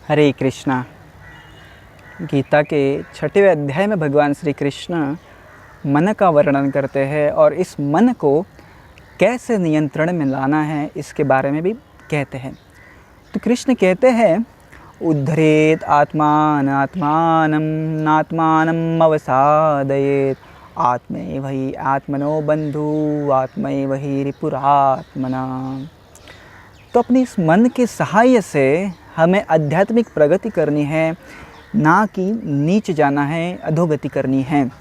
हरे कृष्णा। गीता के 6वें अध्याय में भगवान श्री कृष्ण मन का वर्णन करते हैं और इस मन को कैसे नियंत्रण में लाना है इसके बारे में भी कहते हैं। तो कृष्ण कहते हैं, उद्धरेत आत्मान आत्मानं नात्मानं अवसादयेत आत्मैव हि आत्मनो बंधु आत्मैव हि रिपुरात्मना। तो अपने इस मन के सहाय से हमें आध्यात्मिक प्रगति करनी है, ना कि नीचे जाना है, अधोगति करनी है।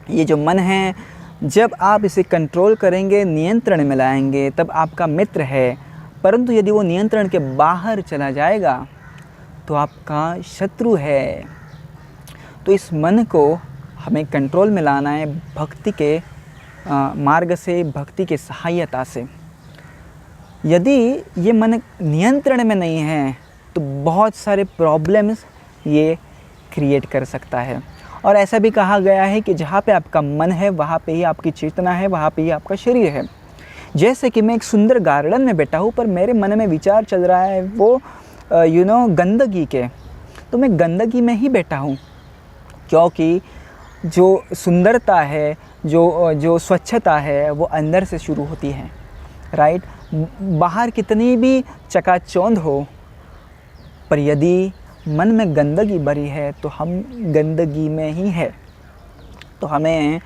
ये जो मन है, जब आप इसे कंट्रोल करेंगे, नियंत्रण में लाएंगे, तब आपका मित्र है। परंतु यदि वो नियंत्रण के बाहर चला जाएगा तो आपका शत्रु है। तो इस मन को हमें कंट्रोल में लाना है भक्ति के मार्ग से, भक्ति के सहायता से। यदि ये मन नियंत्रण में नहीं है तो बहुत सारे प्रॉब्लम्स ये क्रिएट कर सकता है। और ऐसा भी कहा गया है कि जहाँ पे आपका मन है वहाँ पे ही आपकी चेतना है, वहाँ पे ही आपका शरीर है। जैसे कि मैं एक सुंदर गार्डन में बैठा हूँ, पर मेरे मन में विचार चल रहा है वो गंदगी के, तो मैं गंदगी में ही बैठा हूँ। क्योंकि जो सुंदरता है, जो स्वच्छता है, वो अंदर से शुरू होती है, राइट। बाहर कितनी भी चकाचौंध हो, पर यदि मन में गंदगी भरी है तो हम गंदगी में ही है। तो हमें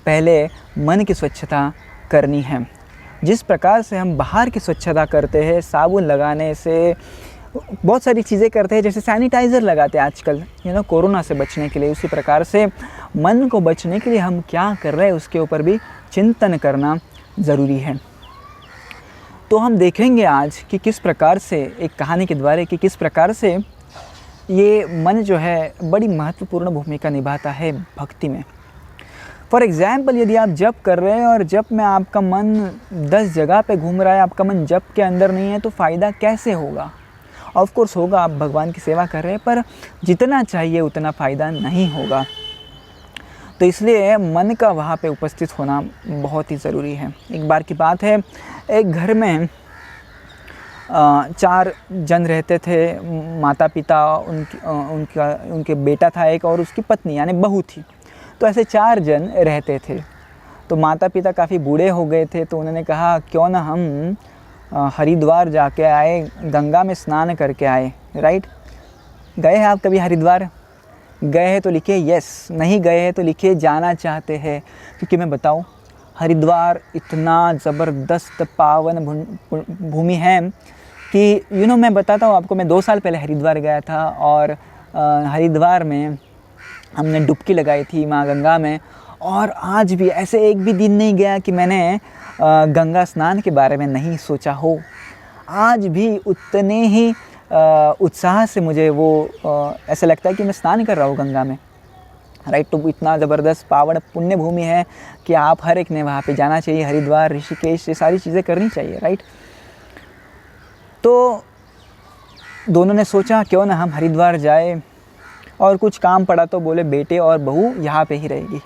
पहले मन की स्वच्छता करनी है। जिस प्रकार से हम बाहर की स्वच्छता करते हैं, साबुन लगाने से, बहुत सारी चीज़ें करते हैं, जैसे सैनिटाइज़र लगाते हैं आजकल कोरोना से बचने के लिए, उसी प्रकार से मन को बचने के लिए हम क्या कर रहे हैं उसके ऊपर भी चिंतन करना ज़रूरी है। तो हम देखेंगे आज कि किस प्रकार से, एक कहानी के द्वारा, कि किस प्रकार से ये मन जो है बड़ी महत्वपूर्ण भूमिका निभाता है भक्ति में। फॉर एग्ज़ाम्पल, यदि आप जप कर रहे हैं और जप में आपका मन 10 जगह पे घूम रहा है, आपका मन जप के अंदर नहीं है, तो फ़ायदा कैसे होगा? ऑफ कोर्स होगा, आप भगवान की सेवा कर रहे हैं, पर जितना चाहिए उतना फ़ायदा नहीं होगा। तो इसलिए मन का वहाँ पे उपस्थित होना बहुत ही ज़रूरी है। एक बार की बात है, एक घर में 4 जन रहते थे। माता पिता, उनके बेटा था एक, और उसकी पत्नी यानी बहू थी। तो ऐसे 4 जन रहते थे। तो माता पिता काफ़ी बूढ़े हो गए थे, तो उन्होंने कहा क्यों ना हम हरिद्वार जाके आए, गंगा में स्नान करके आए, राइट। गए हैं आप कभी हरिद्वार? गए हैं तो लिखिए यस, नहीं गए हैं तो लिखिए जाना चाहते हैं। क्योंकि मैं बताऊं, हरिद्वार इतना ज़बरदस्त पावन भूमि है कि मैं बताता हूँ आपको। मैं 2 साल पहले हरिद्वार गया था और हरिद्वार में हमने डुबकी लगाई थी माँ गंगा में। और आज भी ऐसे एक भी दिन नहीं गया कि मैंने गंगा स्नान के बारे में नहीं सोचा हो। आज भी उतने ही उत्साह से मुझे वो ऐसा लगता है कि मैं स्नान कर रहा हूँ गंगा में, राइट। तो इतना ज़बरदस्त पावन पुण्य भूमि है कि आप हर एक ने वहाँ पे जाना चाहिए। हरिद्वार, ऋषिकेश, ये सारी चीज़ें करनी चाहिए, राइट। तो दोनों ने सोचा क्यों ना हम हरिद्वार जाए, और कुछ काम पड़ा तो बोले बेटे और बहू यहाँ पे ही रहेगी।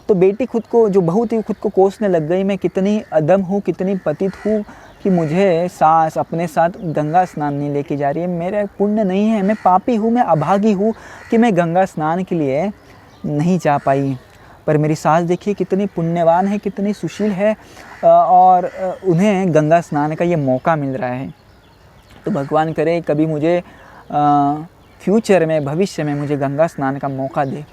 तो बेटी खुद को, जो बहू थी, खुद को कोसने लग गई, मैं कितनी अदम हूँ, कितनी पतित हूँ कि मुझे सास अपने साथ गंगा स्नान नहीं लेके जा रही है। मेरा पुण्य नहीं है, मैं पापी हूँ, मैं अभागी हूँ कि मैं गंगा स्नान के लिए नहीं जा पाई। पर मेरी सास देखिए कितनी पुण्यवान है, कितनी सुशील है, और उन्हें गंगा स्नान का ये मौका मिल रहा है। तो भगवान करे कभी मुझे फ्यूचर में, भविष्य में मुझे गंगा स्नान का मौका दे।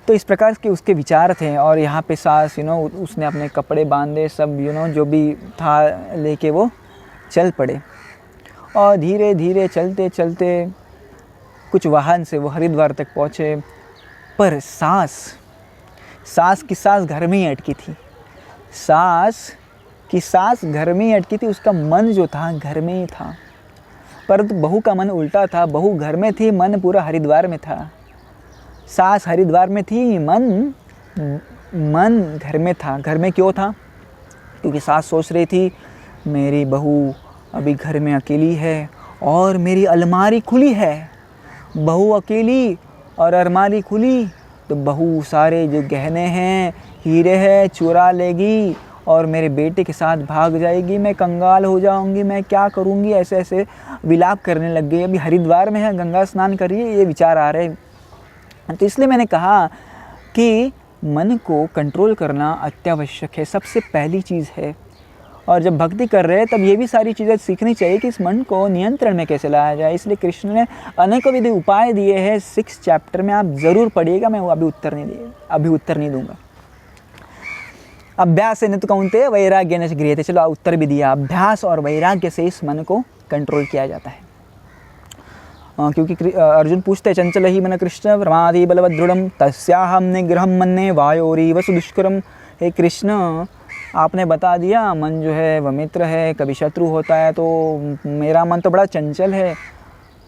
तो इस प्रकार के उसके विचार थे। और यहाँ पे सास उसने अपने कपड़े बांधे, सब जो भी था लेके वो चल पड़े। और धीरे धीरे चलते चलते कुछ वाहन से वो हरिद्वार तक पहुँचे। पर सास की सास घर में ही अटकी थी। सास की सास घर में ही अटकी थी, उसका मन जो था घर में ही था। परंतु बहू का मन उल्टा था, बहू घर में थी, मन पूरा हरिद्वार में था। सास हरिद्वार में थी, मन घर में था। घर में क्यों था? क्योंकि सास सोच रही थी मेरी बहू अभी घर में अकेली है और मेरी अलमारी खुली है। बहू अकेली और अलमारी खुली तो बहू सारे जो गहने हैं, हीरे हैं, चुरा लेगी और मेरे बेटे के साथ भाग जाएगी, मैं कंगाल हो जाऊंगी, मैं क्या करूंगी, ऐसे ऐसे विलाप करने लग गई। अभी हरिद्वार में है, गंगा स्नान कर रही है, ये विचार आ रहे हैं। तो इसलिए मैंने कहा कि मन को कंट्रोल करना अत्यावश्यक है, सबसे पहली चीज़ है। और जब भक्ति कर रहे हैं तब ये भी सारी चीज़ें सीखनी चाहिए कि इस मन को नियंत्रण में कैसे लाया जाए। इसलिए कृष्ण ने अनेकों विधि उपाय दिए हैं 6 चैप्टर में, आप ज़रूर पढ़िएगा, मैं वो अभी उत्तर नहीं दूंगा। अभ्यास है न तो कौनते वैराग्य न गृह्यते, चलो उत्तर भी दिया। अभ्यास और वैराग्य से इस मन को कंट्रोल किया जाता है। क्योंकि अर्जुन पूछते चंचल ही मन कृष्ण प्रमादी बलवदृढ़ तस्याहम निग्रहम मन्ये वायोरीव सुदुष्करम। हे कृष्ण, आपने बता दिया मन जो है वह मित्र है, कभी शत्रु होता है, तो मेरा मन तो बड़ा चंचल है,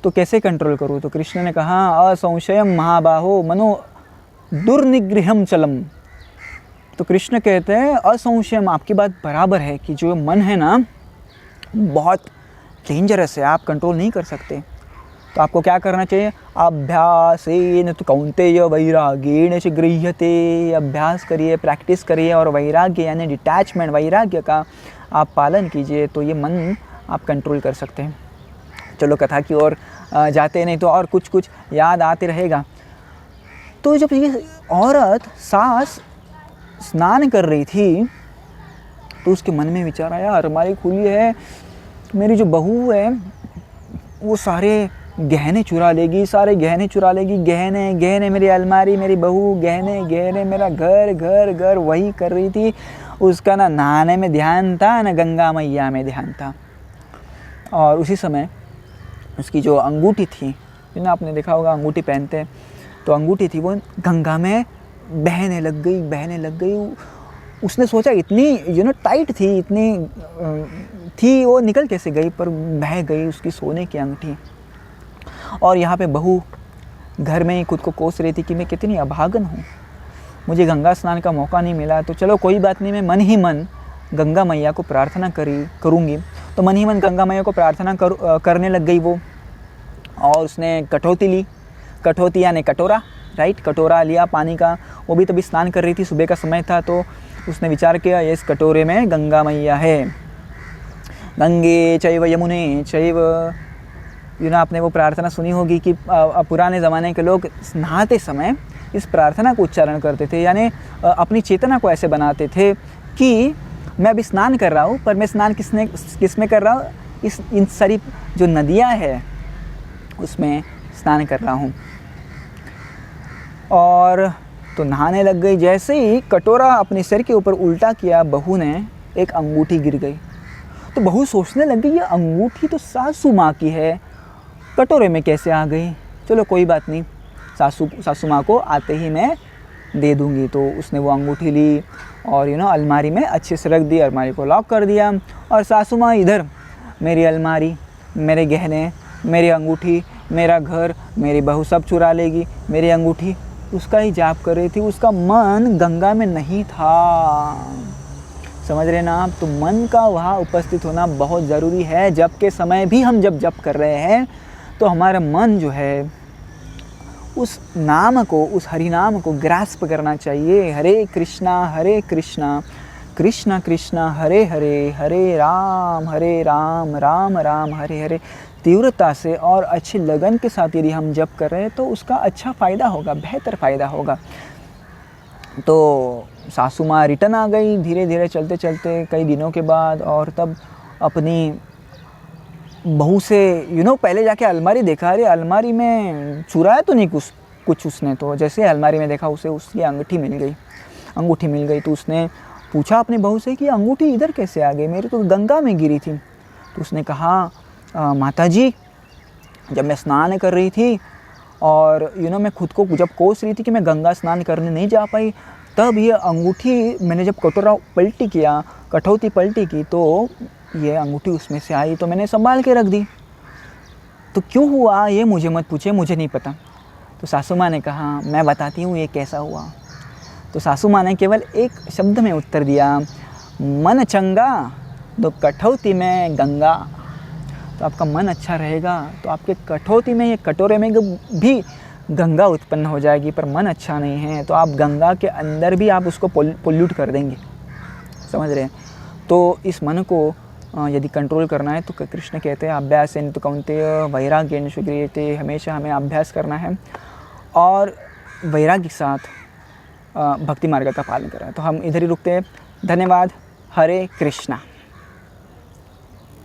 तो कैसे कंट्रोल करूँ? तो कृष्ण ने कहा असंशयम महाबाहो मनो दुर्निगृहम चलम। तो कृष्ण कहते हैं असंशयम, आपकी बात बराबर है कि जो मन है ना बहुत डेंजरस है, आप कंट्रोल नहीं कर सकते। तो आपको क्या करना चाहिए? अभ्यासेन तु कौन्तेय वैराग्येण च गृह्यते। अभ्यास करिए, प्रैक्टिस करिए और वैराग्य यानी डिटैचमेंट, वैराग्य का आप पालन कीजिए, तो ये मन आप कंट्रोल कर सकते हैं। चलो कथा की ओर जाते नहीं तो और कुछ कुछ याद आते रहेगा। तो जब ये औरत सास स्नान कर रही थी तो उसके मन में विचार आया, अलमारी खुली है, मेरी जो बहू है वो सारे गहने चुरा लेगी, सारे गहने चुरा लेगी, गहने गहने, मेरी अलमारी, मेरी बहू, गहने गहने, मेरा घर घर घर। वही कर रही थी। उसका ना नहाने में ध्यान था, ना गंगा मैया में ध्यान था। और उसी समय उसकी जो अंगूठी थी, ना आपने देखा होगा अंगूठी पहनते हैं, तो अंगूठी थी वो गंगा में बहने लग गई। उसने सोचा इतनी टाइट थी, इतनी थी, वो निकल कैसे गई, पर बह गई उसकी सोने की अंगूठी। और यहाँ पे बहू घर में ही खुद को कोस रही थी कि मैं कितनी अभागन हूँ, मुझे गंगा स्नान का मौका नहीं मिला, तो चलो कोई बात नहीं, मैं मन ही मन गंगा मैया को प्रार्थना करूँगी। तो मन ही मन गंगा मैया को प्रार्थना करने लग गई वो। और उसने कठौती ली, कठौती यानी कटोरा, राइट, कटोरा लिया पानी का। वो भी तभी स्नान कर रही थी, सुबह का समय था। तो उसने विचार किया इस कटोरे में गंगा मैया है। गंगे चैव यमुने चैव, आपने वो प्रार्थना सुनी होगी कि पुराने ज़माने के लोग नहाते समय इस प्रार्थना को उच्चारण करते थे, यानी अपनी चेतना को ऐसे बनाते थे कि मैं अभी स्नान कर रहा हूँ, पर मैं स्नान किस में कर रहा हूँ? इन सारी जो नदियाँ हैं उसमें स्नान कर रहा हूँ। और तो नहाने लग गई। जैसे ही कटोरा अपने सिर के ऊपर उल्टा किया, बहू ने एक अंगूठी गिर गई। तो बहू सोचने लग गई ये अंगूठी तो सासू माँ की है, कटोरे में कैसे आ गई? चलो कोई बात नहीं, सासू माँ को आते ही मैं दे दूँगी। तो उसने वो अंगूठी ली और अलमारी में अच्छे से रख दी, अलमारी को लॉक कर दिया। और सासू माँ इधर मेरी अलमारी, मेरे गहने, मेरी अंगूठी, मेरा घर, मेरी बहू सब चुरा लेगी, मेरी अंगूठी, उसका ही जाप कर रही थी। उसका मन गंगा में नहीं था, समझ रहे ना आप? तो मन का वहाँ उपस्थित होना बहुत ज़रूरी है। जप के समय भी हम जब जप कर रहे हैं तो हमारा मन जो है उस नाम को, उस हरि नाम को ग्रास्प करना चाहिए। हरे कृष्णा कृष्णा कृष्णा हरे हरे, हरे राम राम राम हरे हरे। तीव्रता से और अच्छी लगन के साथ यदि हम जप कर रहे हैं तो उसका अच्छा फ़ायदा होगा, बेहतर फ़ायदा होगा। तो सासू माँ रिटर्न आ गई धीरे धीरे चलते चलते कई दिनों के बाद। और तब अपनी बहू से पहले जाके अलमारी देखा, अरे अलमारी में चुराया तो नहीं कुछ उसने। तो जैसे अलमारी में देखा उसे उसकी अंगूठी मिल गई। तो उसने पूछा अपनी बहू से कि अंगूठी इधर कैसे आ गई, मेरी तो गंगा में गिरी थी। तो उसने कहा माताजी, जब मैं स्नान कर रही थी और मैं खुद को जब कोस रही थी कि मैं गंगा स्नान करने नहीं जा पाई, तब ये अंगूठी मैंने जब कठौती पलटी की तो ये अंगूठी उसमें से आई, तो मैंने संभाल के रख दी। तो क्यों हुआ ये मुझे मत पूछे, मुझे नहीं पता। तो सासू माँ ने कहा मैं बताती हूँ ये कैसा हुआ। तो सासू माँ ने केवल एक शब्द में उत्तर दिया, मन चंगा तो कठौती में गंगा। तो आपका मन अच्छा रहेगा तो आपके कठौती में, ये कटोरे में भी गंगा उत्पन्न हो जाएगी। पर मन अच्छा नहीं है तो आप गंगा के अंदर भी आप उसको पोल्यूट कर देंगे, समझ रहे हैं। तो इस मन को यदि कंट्रोल करना है तो कृष्ण कहते हैं अभ्यासेन तु कौन्तेय वैराग्येन शुक्रियते, हमेशा हमें अभ्यास करना है और वैराग्य के साथ भक्ति मार्ग का पालन करना है। तो हम इधर ही रुकते हैं। धन्यवाद। हरे कृष्णा।